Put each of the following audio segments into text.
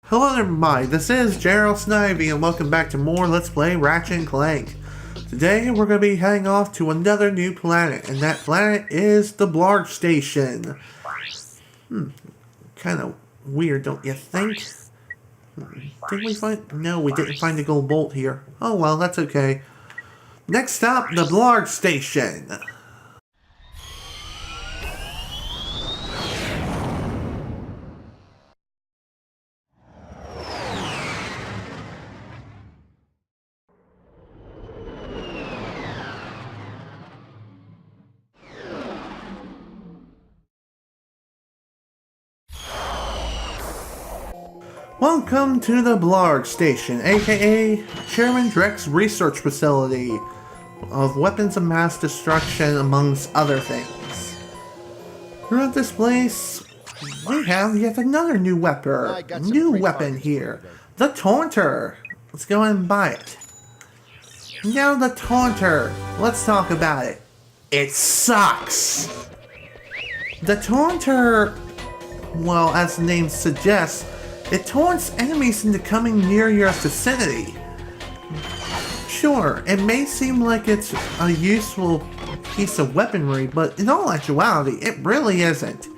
Hello everybody, this is Gerald Snivy and welcome back to more Let's Play Ratchet and Clank. Today we're going to be heading off to another new planet, and that planet is the Blarg Station. Kind of weird, don't you think? Did we find... No, we didn't find the gold bolt here. Oh well, that's okay. Next stop, the Blarg Station. Welcome to the Blarg Station, aka Chairmen Drek's research facility of weapons of mass destruction, amongst other things. Throughout this place, we have yet another new weapon here. The Taunter. Let's go ahead and buy it. Now the Taunter. Let's talk about it. It sucks. The Taunter, well, as the name suggests, it taunts enemies into coming near your vicinity. Sure, it may seem like it's a useful piece of weaponry, but in all actuality, it really isn't.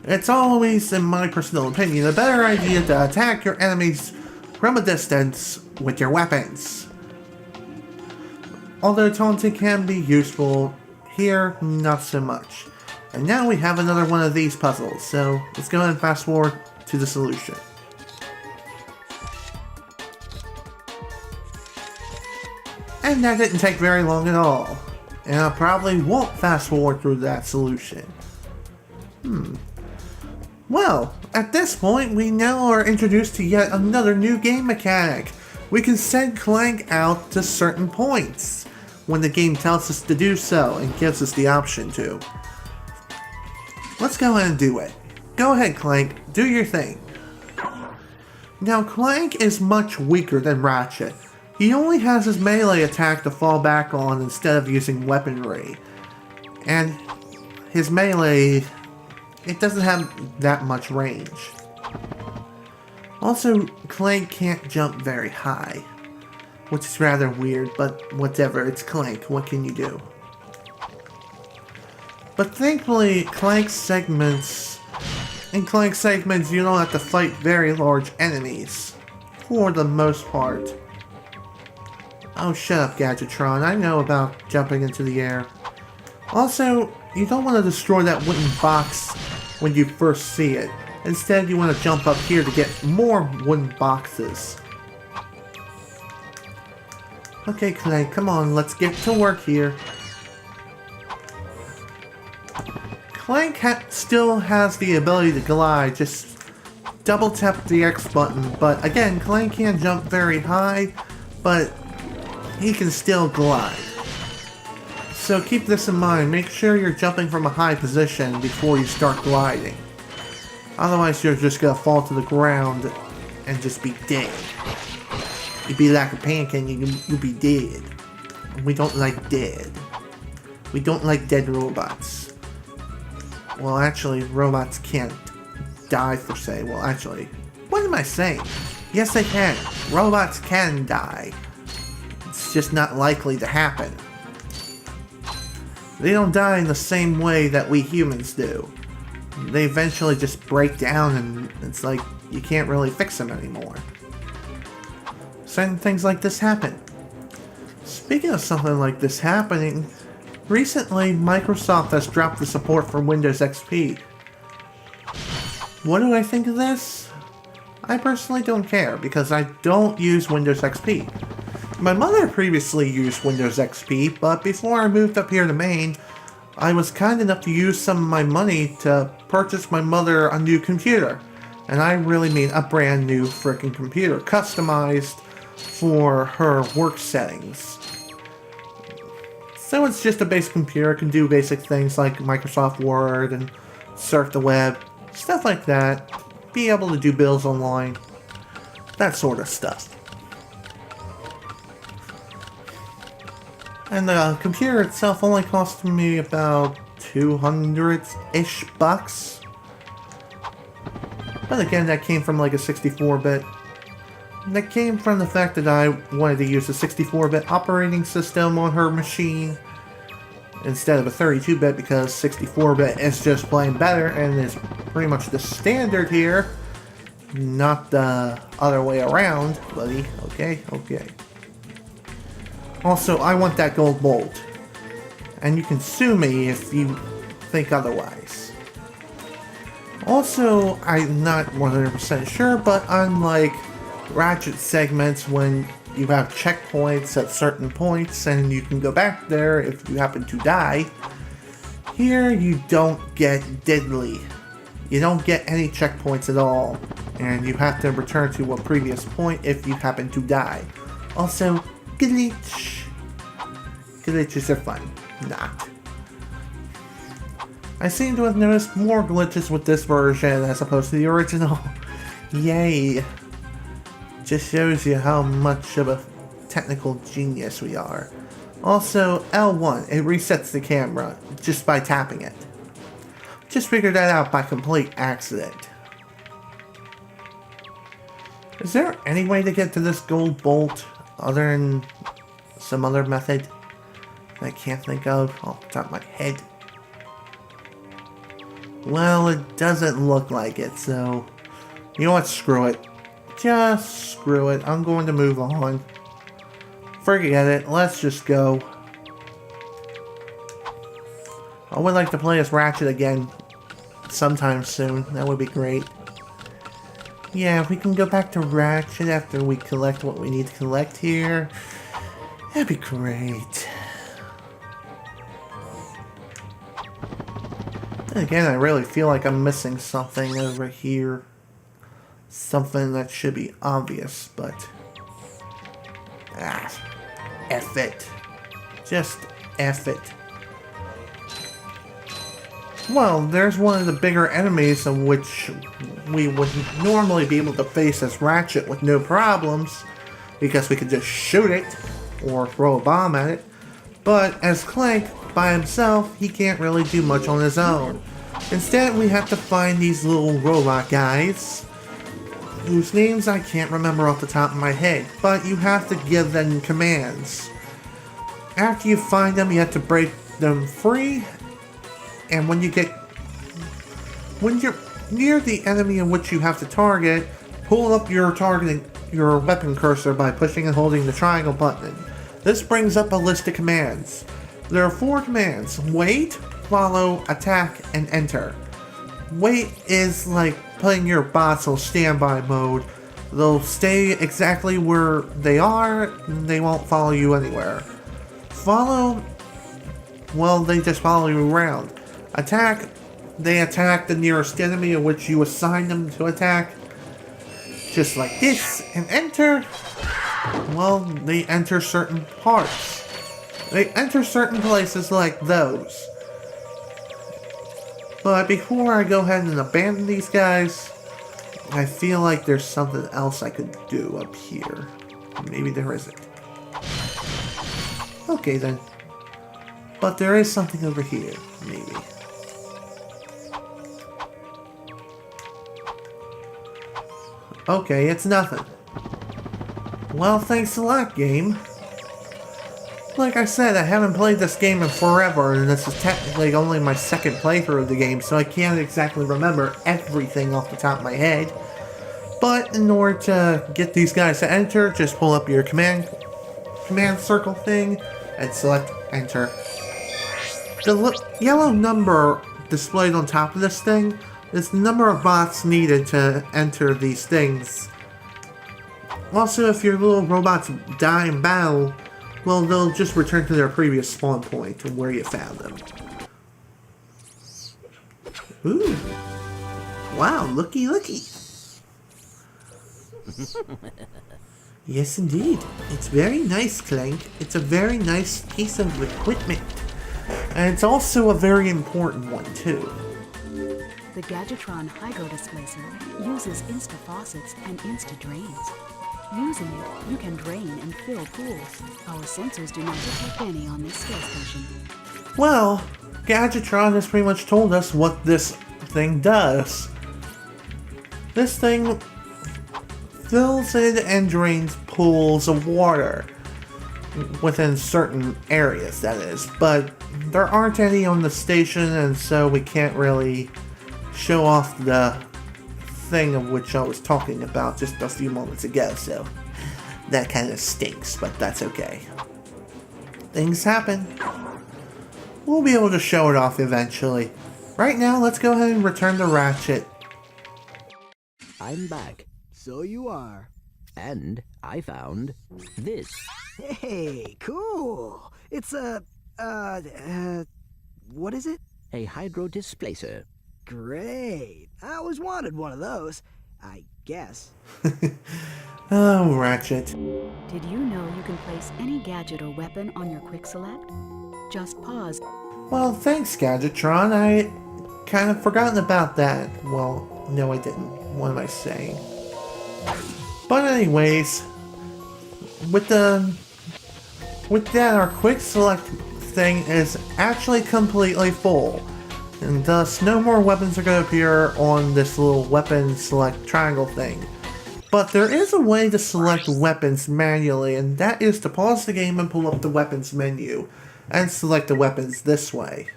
It's always, in my personal opinion, a better idea to attack your enemies from a distance with your weapons. Although taunting can be useful, here, not so much. And now we have another one of these puzzles, so let's go ahead and fast forward to the solution. And that didn't take very long at all. And I probably won't fast forward through that solution. Well, at this point, we now are introduced to yet another new game mechanic. We can send Clank out to certain points when the game tells us to do so and gives us the option to. Let's go ahead and do it. Go ahead, Clank, do your thing. Now, Clank is much weaker than Ratchet. He only has his melee attack to fall back on instead of using weaponry. And his melee, it doesn't have that much range. Also, Clank can't jump very high, which is rather weird, but whatever, it's Clank, what can you do? But thankfully, in Clank segments, you don't have to fight very large enemies, for the most part. Oh, shut up, Gadgetron. I know about jumping into the air. Also, you don't want to destroy that wooden box when you first see it. Instead, you want to jump up here to get more wooden boxes. Okay, Clank, come on, let's get to work here. Clank still has the ability to glide, just double tap the X button, but again, Clank can't jump very high, but he can still glide. So keep this in mind, make sure you're jumping from a high position before you start gliding. Otherwise you're just gonna fall to the ground and just be dead. You'd be like a pancake and you'll be dead. We don't like dead. We don't like dead robots. Well, actually, robots can't die per se. Well, actually, what am I saying? Yes, they can. Robots can die. It's just not likely to happen. They don't die in the same way that we humans do. They eventually just break down and it's like you can't really fix them anymore. Certain things like this happen. Speaking of something like this happening, recently Microsoft has dropped the support for Windows XP. What do I think of this? I personally don't care because I don't use Windows XP. My mother previously used Windows XP, but before I moved up here to Maine, I was kind enough to use some of my money to purchase my mother a new computer. And I really mean a brand new freaking computer, customized for her work settings. So it's just a basic computer, can do basic things like Microsoft Word and surf the web, stuff like that. Be able to do bills online, that sort of stuff. And the computer itself only cost me about $200-ish bucks. But again, that came from like a 64-bit. That came from the fact that I wanted to use a 64-bit operating system on her machine instead of a 32-bit because 64-bit is just plain better and is pretty much the standard here. Not the other way around, buddy. Okay, okay. Also, I want that gold bolt. And you can sue me if you think otherwise. Also, I'm not 100% sure, but unlike Ratchet segments when you have checkpoints at certain points and you can go back there if you happen to die, here you don't get diddly. You don't get any checkpoints at all, and you have to return to a previous point if you happen to die. Also, glitch. Glitches are fun. Not. I seem to have noticed more glitches with this version as opposed to the original. Yay. Just shows you how much of a technical genius we are. Also, L1, it resets the camera just by tapping it. Just figured that out by complete accident. Is there any way to get to this gold bolt other than some other method that I can't think of off the top of my head? Well, it doesn't look like it, so you know what, screw it. Just screw it. I'm going to move on. Forget it. Let's just go. I would like to play as Ratchet again sometime soon. That would be great. Yeah, if we can go back to Ratchet after we collect what we need to collect here, that'd be great. Then again, I really feel like I'm missing something over here. Something that should be obvious, but F it. Just F it. Well, there's one of the bigger enemies of which we would normally be able to face as Ratchet with no problems, because we could just shoot it or throw a bomb at it. But as Clank, by himself, he can't really do much on his own. Instead, we have to find these little robot guys, whose names I can't remember off the top of my head, but you have to give them commands. After you find them, you have to break them free, and when you're near the enemy in which you have to target, pull up your weapon cursor by pushing and holding the triangle button. This brings up a list of commands. There are 4 commands: wait, follow, attack, and enter. Wait is like putting your bots on standby mode. They'll stay exactly where they are, and they won't follow you anywhere. Follow, well, they just follow you around. Attack, they attack the nearest enemy in which you assign them to attack, just like this. And enter, well, they enter certain parts. They enter certain places like those. But before I go ahead and abandon these guys, I feel like there's something else I could do up here. Maybe there isn't. Okay then. But there is something over here, maybe. Okay, it's nothing. Well, thanks a lot, game. Like I said, I haven't played this game in forever, and this is technically only my second playthrough of the game, so I can't exactly remember everything off the top of my head. But in order to get these guys to enter, just pull up your command circle thing and select enter. The yellow number displayed on top of this thing is the number of bots needed to enter these things. Also, if your little robots die in battle, well, they'll just return to their previous spawn point where you found them. Ooh. Wow, looky looky. Yes, indeed. It's very nice, Clank. It's a very nice piece of equipment. And it's also a very important one, too. The Gadgetron Hydro Displacer uses Insta-faucets and Insta-drains. Using it, you can drain and fill pools. Our sensors do not detect any on this space station. Well, Gadgetron has pretty much told us what this thing does. this thing fills in and drains pools of water. Within certain areas, that is. But there aren't any on the station, and so we can't really show off the thing of which I was talking about just a few moments ago, so that kind of stinks, but that's okay. Things happen. We'll be able to show it off eventually. Right now, let's go ahead and return to Ratchet. I'm back. So you are. And I found this. Hey, cool. It's what is it? A hydro displacer. Great. I always wanted one of those, I guess. Oh, Ratchet. Did you know you can place any gadget or weapon on your quick select? Just pause. Well, thanks, Gadgetron. I kind of forgotten about that. Well, no I didn't. What am I saying? But anyways, with that, our quick select thing is actually completely full. And thus, no more weapons are going to appear on this little weapon select triangle thing. But there is a way to select weapons manually, and that is to pause the game and pull up the weapons menu, and select the weapons this way.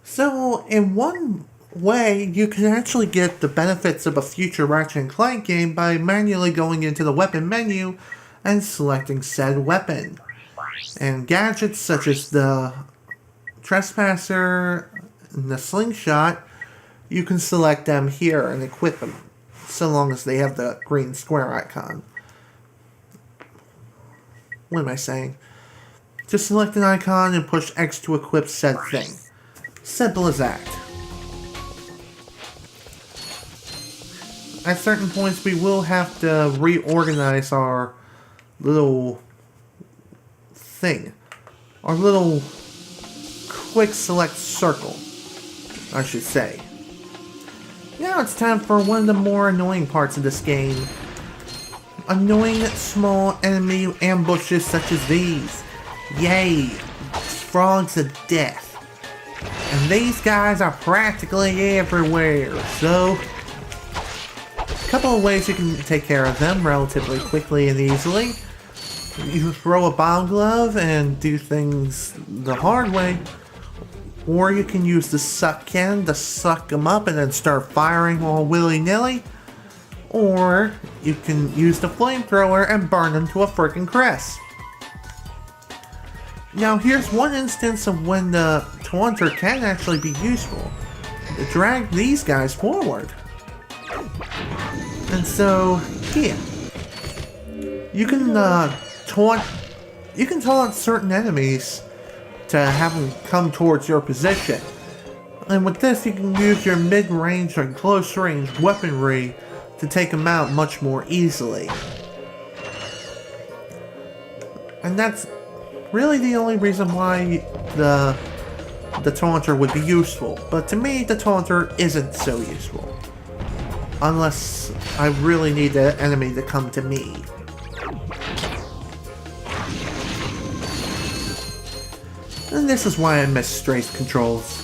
So, in one way, you can actually get the benefits of a future Ratchet and Clank game by manually going into the weapon menu and selecting said weapon. And gadgets such as the Trespasser and the Slingshot, you can select them here and equip them, so long as they have the green square icon. What am I saying? Just select an icon and push X to equip said thing. Simple as that. At certain points, we will have to reorganize our little thing. Our little quick select circle, I should say. Now it's time for one of the more annoying parts of this game. Annoying small enemy ambushes such as these. Yay! Frogs of death. And these guys are practically everywhere, so a couple of ways you can take care of them relatively quickly and easily. You throw a bomb glove and do things the hard way, or you can use the suck cannon to suck them up and then start firing all willy-nilly, or you can use the flamethrower and burn them to a freaking crisp. Now here's one instance of when the taunter can actually be useful. To drag these guys forward. And so, here. You can taunt certain enemies to have them come towards your position. And with this you can use your mid-range or close-range weaponry to take them out much more easily. And that's really the only reason why the taunter would be useful. But to me, the taunter isn't so useful. Unless I really need the enemy to come to me. And this is why I miss Strafe controls.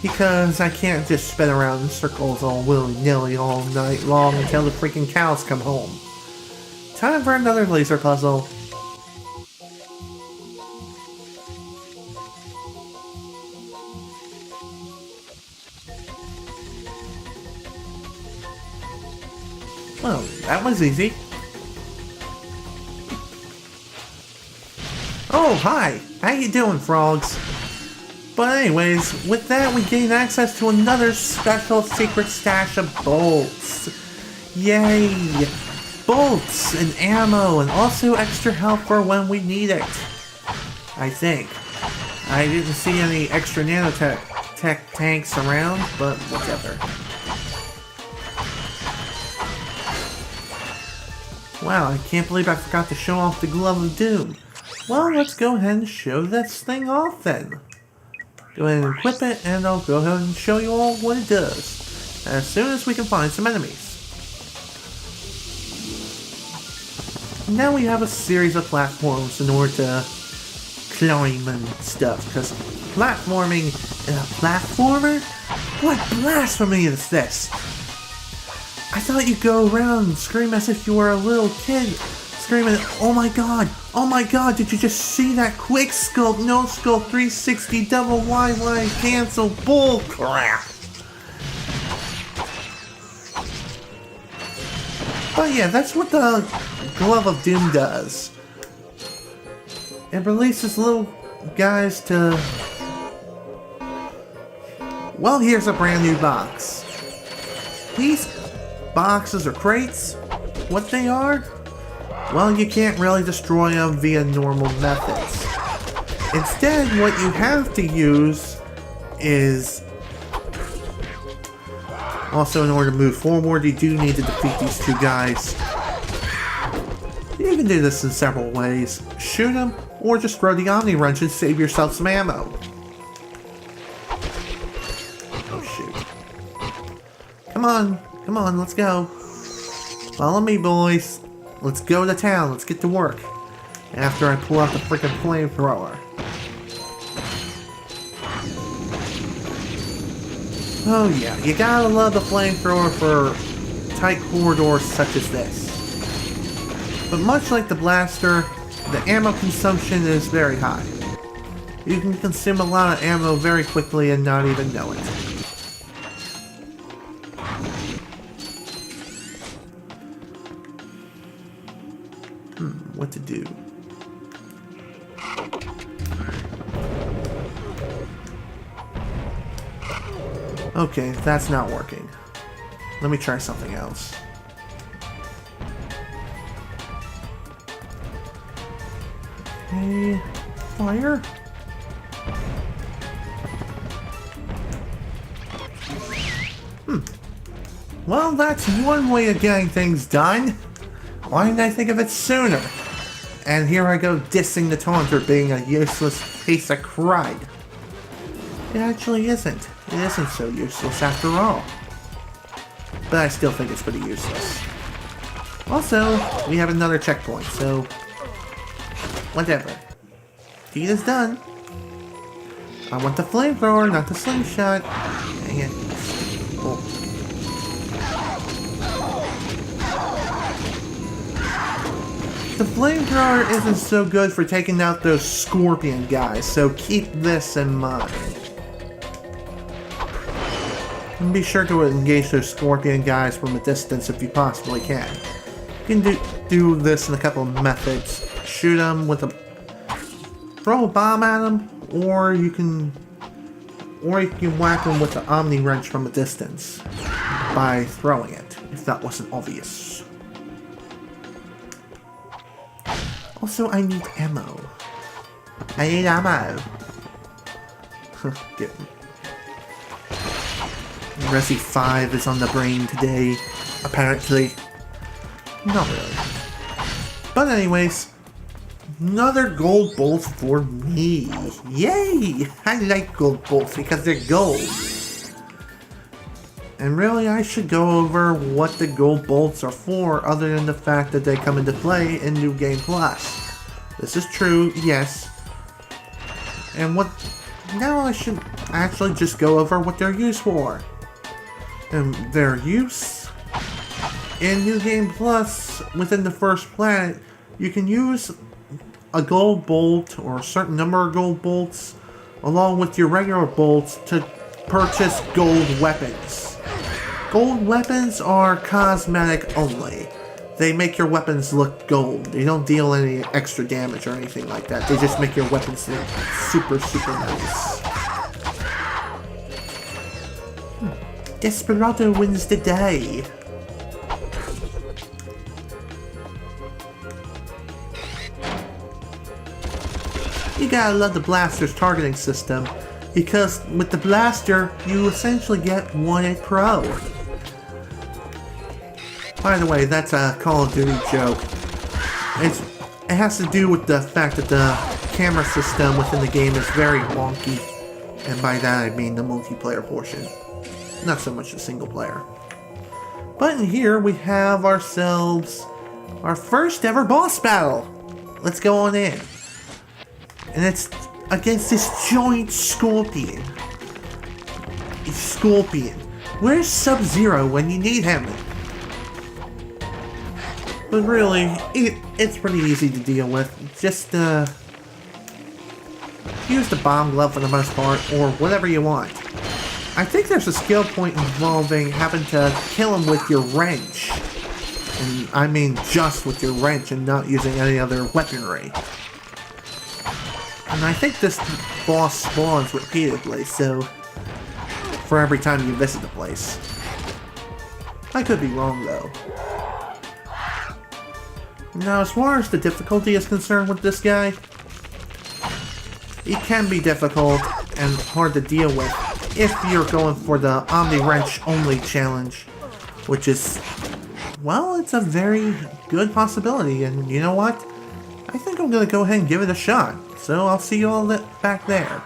Because I can't just spin around in circles all willy-nilly all night long until the freaking cows come home. Time for another laser puzzle. Well, that was easy. Oh, hi! How you doing, frogs? But anyways, with that we gain access to another special secret stash of bolts. Yay! Bolts and ammo and also extra health for when we need it. I think. I didn't see any extra nanotech tanks around, but whatever. Wow, I can't believe I forgot to show off the Glove of Doom. Well, let's go ahead and show this thing off then. Go ahead and equip it, and I'll go ahead and show you all what it does, as soon as we can find some enemies. Now we have a series of platforms in order to climb and stuff, because platforming in a platformer? What blasphemy is this? I thought you'd go around and scream as if you were a little kid. Screaming, oh my god, did you just see that quick scope, no scope, 360, double wide line, cancel, bull crap. But yeah, that's what the Glove of Doom does. It releases little guys to... Well, here's a brand new box. These boxes or crates, what they are? Well, you can't really destroy them via normal methods. Instead, what you have to use is... Also, in order to move forward, you do need to defeat these two guys. You can do this in several ways. Shoot them, or just throw the Omni Wrench and save yourself some ammo. Oh shoot. Come on, let's go. Follow me, boys. Let's go to town, let's get to work. After I pull out the freaking flamethrower. Oh yeah, you gotta love the flamethrower for tight corridors such as this. But much like the blaster, the ammo consumption is very high. You can consume a lot of ammo very quickly and not even know it. What to do? Okay, that's not working. Let me try something else. Okay, fire. Well, that's one way of getting things done. Why didn't I think of it sooner? And here I go dissing the taunter being a useless piece of crud. It actually isn't. It isn't so useless after all. But I still think it's pretty useless. Also, we have another checkpoint, so... whatever. Deed is done. I want the flamethrower, not the slingshot. Dang it. Oh. The flamethrower isn't so good for taking out those scorpion guys, so keep this in mind. And be sure to engage those scorpion guys from a distance if you possibly can. You can do this in a couple of methods. Shoot them with a... throw a bomb at them, or you can whack them with the Omni Wrench from a distance by throwing it, if that wasn't obvious. Also, I need ammo. I need ammo. Resi 5 is on the brain today, apparently. Not really. But anyways, another gold bolt for me. Yay! I like gold bolts because they're gold. And really, I should go over what the gold bolts are for, other than the fact that they come into play in New Game Plus. This is true, yes. And now I should actually just go over what they're used for. And their use in New Game Plus, within the first planet, you can use a gold bolt or a certain number of gold bolts along with your regular bolts to purchase gold weapons. Gold weapons are cosmetic only. They make your weapons look gold. They don't deal any extra damage or anything like that. They just make your weapons look super, super nice. Desperado wins the day. You gotta love the blaster's targeting system, because with the blaster, you essentially get 1-hit pro. By the way, that's a Call of Duty joke. It has to do with the fact that the camera system within the game is very wonky. And by that I mean the multiplayer portion. Not so much the single player. But in here we have ourselves our first ever boss battle. Let's go on in. And it's against this giant scorpion. Scorpion. Where's Sub-Zero when you need him? But really, it's pretty easy to deal with. Just, use the bomb glove for the most part, or whatever you want. I think there's a skill point involving having to kill him with your wrench. And I mean just with your wrench and not using any other weaponry. And I think this boss spawns repeatedly, so for every time you visit the place. I could be wrong though. Now, as far as the difficulty is concerned with this guy, it can be difficult and hard to deal with if you're going for the Omni Wrench only challenge, which is, well, it's a very good possibility, and you know what? I think I'm gonna go ahead and give it a shot, so I'll see you all back there.